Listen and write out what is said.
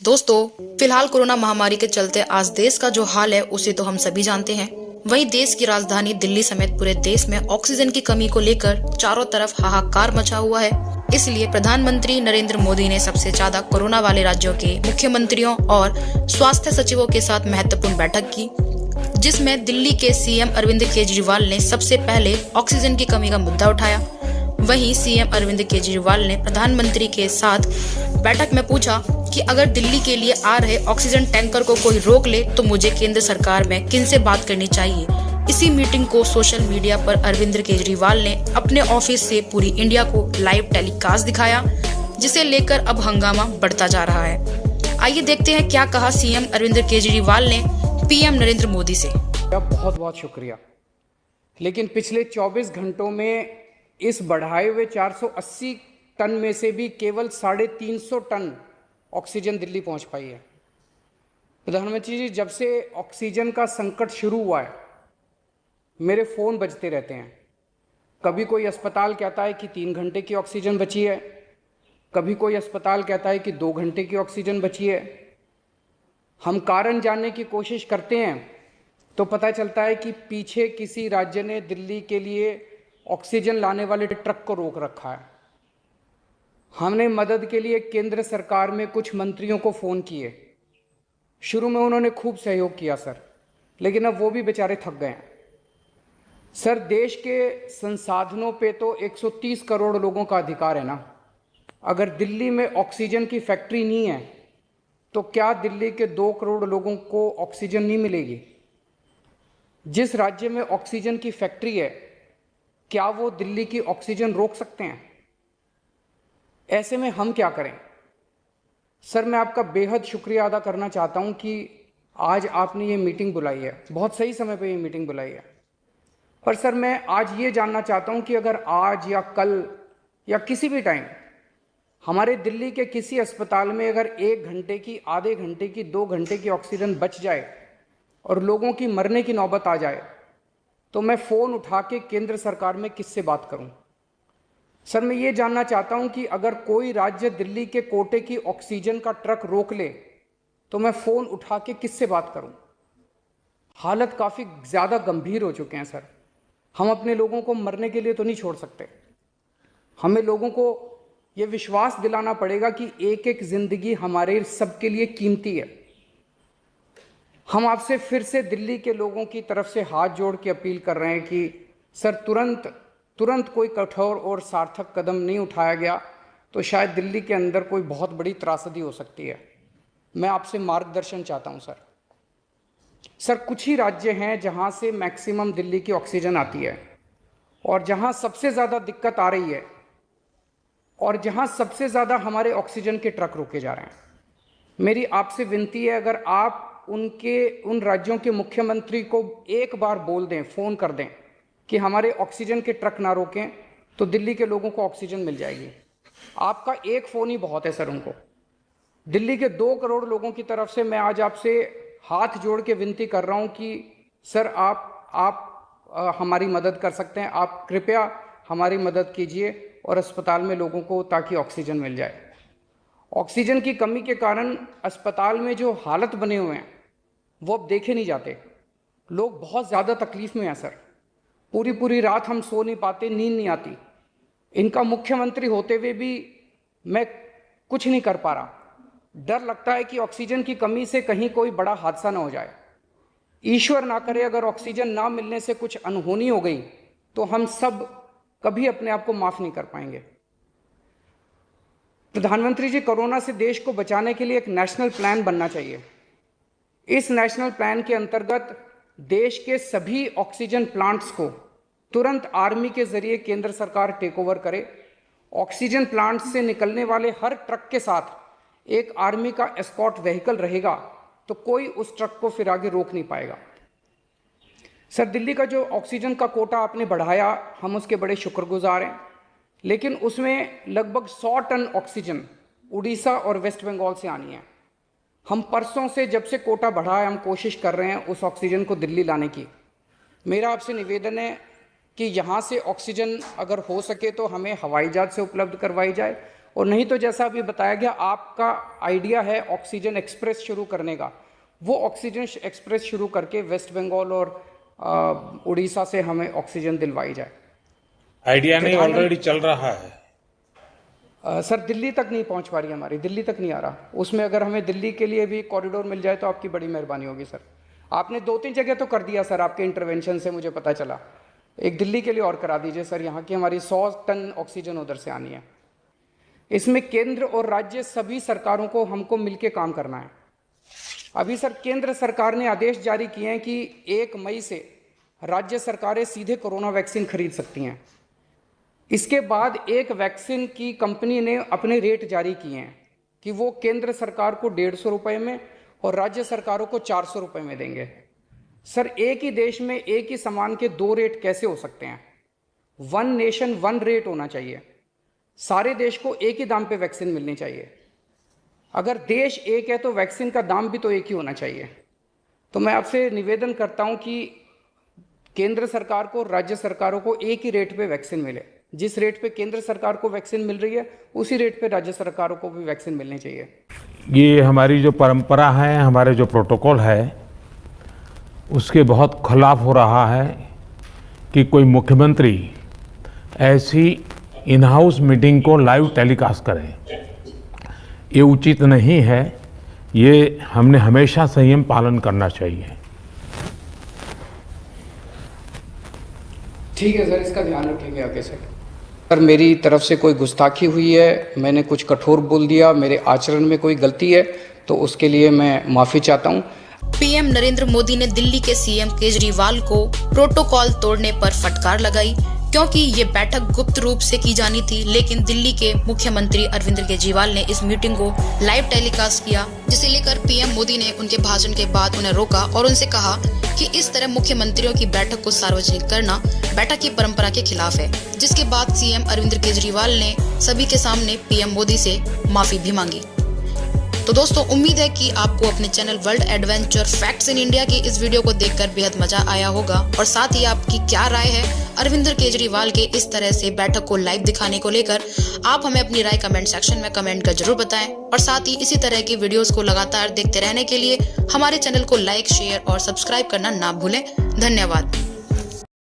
दोस्तों, फिलहाल कोरोना महामारी के चलते आज देश का जो हाल है उसे तो हम सभी जानते हैं। वहीं देश की राजधानी दिल्ली समेत पूरे देश में ऑक्सीजन की कमी को लेकर चारों तरफ हाहाकार मचा हुआ है। इसलिए प्रधानमंत्री नरेंद्र मोदी ने सबसे ज्यादा कोरोना वाले राज्यों के मुख्यमंत्रियों और स्वास्थ्य सचिवों के साथ महत्वपूर्ण बैठक की, जिसमें दिल्ली के सीएम अरविंद केजरीवाल ने सबसे पहले ऑक्सीजन की कमी का मुद्दा उठाया। वहीं सीएम अरविंद केजरीवाल ने प्रधानमंत्री के साथ बैठक में पूछा कि अगर दिल्ली के लिए आ रहे ऑक्सीजन टैंकर को कोई रोक ले तो मुझे केंद्र सरकार में किनसे बात करनी चाहिए। इसी मीटिंग को सोशल मीडिया पर अरविंद केजरीवाल ने अपने ऑफिस से पूरी इंडिया को लाइव टेलीकास्ट दिखाया, जिसे लेकर अब हंगामा बढ़ता जा रहा है। आइए देखते हैं क्या कहा सीएम अरविंद केजरीवाल ने पीएम नरेंद्र मोदी से। बहुत बहुत शुक्रिया। लेकिन पिछले 24 घंटों में इस बढ़ाए हुए 480 टन में से भी केवल 350 टन ऑक्सीजन दिल्ली पहुंच पाई है। प्रधानमंत्री जी, जब से ऑक्सीजन का संकट शुरू हुआ है मेरे फ़ोन बजते रहते हैं। कभी कोई अस्पताल कहता है कि 3 घंटे की ऑक्सीजन बची है, कभी कोई अस्पताल कहता है कि 2 घंटे की ऑक्सीजन बची है। हम कारण जानने की कोशिश करते हैं तो पता चलता है कि पीछे किसी राज्य ने दिल्ली के लिए ऑक्सीजन लाने वाले ट्रक को रोक रखा है। हमने मदद के लिए केंद्र सरकार में कुछ मंत्रियों को फ़ोन किए। शुरू में उन्होंने खूब सहयोग किया सर, लेकिन अब वो भी बेचारे थक गए हैं। सर, देश के संसाधनों पे तो 130 करोड़ लोगों का अधिकार है ना। अगर दिल्ली में ऑक्सीजन की फैक्ट्री नहीं है तो क्या दिल्ली के 2 करोड़ लोगों को ऑक्सीजन नहीं मिलेगी? जिस राज्य में ऑक्सीजन की फैक्ट्री है, क्या वो दिल्ली की ऑक्सीजन रोक सकते हैं? ऐसे में हम क्या करें? सर, मैं आपका बेहद शुक्रिया अदा करना चाहता हूं कि आज आपने ये मीटिंग बुलाई है। बहुत सही समय पे ये मीटिंग बुलाई है। पर सर, मैं आज ये जानना चाहता हूं कि अगर आज या कल या किसी भी टाइम हमारे दिल्ली के किसी अस्पताल में अगर 1 घंटे की, आधे घंटे की, 2 घंटे की ऑक्सीजन बच जाए और लोगों की मरने की नौबत आ जाए तो मैं फ़ोन उठा के केंद्र सरकार में किससे बात करूं? सर, मैं ये जानना चाहता हूं कि अगर कोई राज्य दिल्ली के कोटे की ऑक्सीजन का ट्रक रोक ले तो मैं फ़ोन उठा के किससे बात करूं? हालत काफ़ी ज़्यादा गंभीर हो चुके हैं सर। हम अपने लोगों को मरने के लिए तो नहीं छोड़ सकते। हमें लोगों को ये विश्वास दिलाना पड़ेगा कि एक एक ज़िंदगी हमारे सबके लिए कीमती है। हम आपसे फिर से दिल्ली के लोगों की तरफ से हाथ जोड़ के अपील कर रहे हैं कि सर, तुरंत कोई कठोर और सार्थक कदम नहीं उठाया गया तो शायद दिल्ली के अंदर कोई बहुत बड़ी त्रासदी हो सकती है। मैं आपसे मार्गदर्शन चाहता हूं सर। सर, कुछ ही राज्य हैं जहां से मैक्सिमम दिल्ली की ऑक्सीजन आती है और जहां सबसे ज़्यादा दिक्कत आ रही है और जहां सबसे ज़्यादा हमारे ऑक्सीजन के ट्रक रोके जा रहे हैं। मेरी आपसे विनती है, अगर आप उन राज्यों के मुख्यमंत्री को एक बार बोल दें, फ़ोन कर दें कि हमारे ऑक्सीजन के ट्रक ना रोकें तो दिल्ली के लोगों को ऑक्सीजन मिल जाएगी। आपका एक फ़ोन ही बहुत है सर उनको। दिल्ली के 2 करोड़ लोगों की तरफ से मैं आज आपसे हाथ जोड़ के विनती कर रहा हूं कि सर, आप हमारी मदद कर सकते हैं। आप कृपया हमारी मदद कीजिए और अस्पताल में लोगों को ताकि ऑक्सीजन मिल जाए। ऑक्सीजन की कमी के कारण अस्पताल में जो हालत बने हुए हैं वो अब देखे नहीं जाते। लोग बहुत ज़्यादा तकलीफ़ में हैं सर। पूरी रात हम सो नहीं पाते, नींद नहीं आती। इनका मुख्यमंत्री होते हुए भी मैं कुछ नहीं कर पा रहा। डर लगता है कि ऑक्सीजन की कमी से कहीं कोई बड़ा हादसा ना हो जाए। ईश्वर ना करे, अगर ऑक्सीजन ना मिलने से कुछ अनहोनी हो गई तो हम सब कभी अपने आप को माफ़ नहीं कर पाएंगे। प्रधानमंत्री जी, कोरोना से देश को बचाने के लिए एक नेशनल प्लान बनना चाहिए। इस नेशनल प्लान के अंतर्गत देश के सभी ऑक्सीजन प्लांट्स को तुरंत आर्मी के जरिए केंद्र सरकार टेक ओवर करे। ऑक्सीजन प्लांट से निकलने वाले हर ट्रक के साथ एक आर्मी का एस्कॉर्ट व्हीकल रहेगा तो कोई उस ट्रक को फिर आगे रोक नहीं पाएगा। सर, दिल्ली का जो ऑक्सीजन का कोटा आपने बढ़ाया, हम उसके बड़े शुक्रगुजार हैं, लेकिन उसमें लगभग 100 टन ऑक्सीजन उड़ीसा और वेस्ट बंगाल से आनी है। हम परसों से, जब से कोटा बढ़ा है, हम कोशिश कर रहे हैं उस ऑक्सीजन को दिल्ली लाने की। मेरा आपसे निवेदन है कि यहाँ से ऑक्सीजन अगर हो सके तो हमें हवाई जहाज से उपलब्ध करवाई जाए और नहीं तो जैसा अभी बताया गया, आपका आइडिया है ऑक्सीजन एक्सप्रेस शुरू करने का, वो ऑक्सीजन एक्सप्रेस शुरू करके वेस्ट बंगाल और उड़ीसा से हमें ऑक्सीजन दिलवाई जाए। आइडिया नहीं, ऑलरेडी चल रहा है। सर दिल्ली तक नहीं पहुंच पा रही हमारी, दिल्ली तक नहीं आ रहा। उसमें अगर हमें दिल्ली के लिए भी कॉरिडोर मिल जाए तो आपकी बड़ी मेहरबानी होगी सर। आपने 2-3 जगह तो कर दिया सर, आपके इंटरवेंशन से मुझे पता चला। एक दिल्ली के लिए और करा दीजिए सर, यहाँ की हमारी 100 टन ऑक्सीजन उधर से आनी है। इसमें केंद्र और राज्य सभी सरकारों को हमको मिलके काम करना है। अभी सर केंद्र सरकार ने आदेश जारी किए हैं कि 1 मई से राज्य सरकारें सीधे कोरोना वैक्सीन खरीद सकती हैं। इसके बाद एक वैक्सीन की कंपनी ने अपने रेट जारी किए हैं कि वो केंद्र सरकार को 150 रुपये में और राज्य सरकारों को 400 रुपये में देंगे। सर एक ही देश में एक ही सामान के 2 रेट कैसे हो सकते हैं? 1 नेशन 1 रेट होना चाहिए। सारे देश को एक ही दाम पे वैक्सीन मिलनी चाहिए। अगर देश एक है तो वैक्सीन का दाम भी तो एक ही होना चाहिए। तो मैं आपसे निवेदन करता हूं कि केंद्र सरकार को, राज्य सरकारों को एक ही रेट पे वैक्सीन मिले। जिस रेट पे केंद्र सरकार को वैक्सीन मिल रही है उसी रेट पे राज्य सरकारों को भी वैक्सीन मिलनी चाहिए। ये हमारी जो परंपरा है, हमारे जो प्रोटोकॉल है, उसके बहुत खिलाफ हो रहा है कि कोई मुख्यमंत्री ऐसी इन हाउस मीटिंग को लाइव टेलीकास्ट करें। ये उचित नहीं है। ये हमने हमेशा संयम पालन करना चाहिए। ठीक है सर, इसका ध्यान रखेंगे आगे से। सर मेरी तरफ से कोई गुस्ताखी हुई है, मैंने कुछ कठोर बोल दिया, मेरे आचरण में कोई गलती है तो उसके लिए मैं माफ़ी चाहता हूँ। पीएम नरेंद्र मोदी ने दिल्ली के सीएम केजरीवाल को प्रोटोकॉल तोड़ने पर फटकार लगाई, क्योंकि ये बैठक गुप्त रूप से की जानी थी। लेकिन दिल्ली के मुख्यमंत्री अरविंद केजरीवाल ने इस मीटिंग को लाइव टेलीकास्ट किया, जिसे लेकर पीएम मोदी ने उनके भाषण के बाद उन्हें रोका और उनसे कहा कि इस तरह मुख्यमंत्रियों की बैठक को सार्वजनिक करना बैठक की परंपरा के खिलाफ है। जिसके बाद सीएम अरविंद केजरीवाल ने सभी के सामने पीएम मोदी से माफी भी मांगी। तो दोस्तों, उम्मीद है कि आपको अपने channel world adventure facts in India की इस वीडियो को देखकर बेहद मजा आया होगा। और साथ ही आपकी क्या राय है अरविंद केजरीवाल के इस तरह से बैठक को लाइव दिखाने को लेकर, आप हमें अपनी राय कमेंट सेक्शन में कमेंट कर जरूर बताएं। और साथ ही इसी तरह की वीडियोस को लगातार देखते रहने के लिए हमारे चैनल को लाइक, शेयर और सब्सक्राइब करना ना भूलें। धन्यवाद।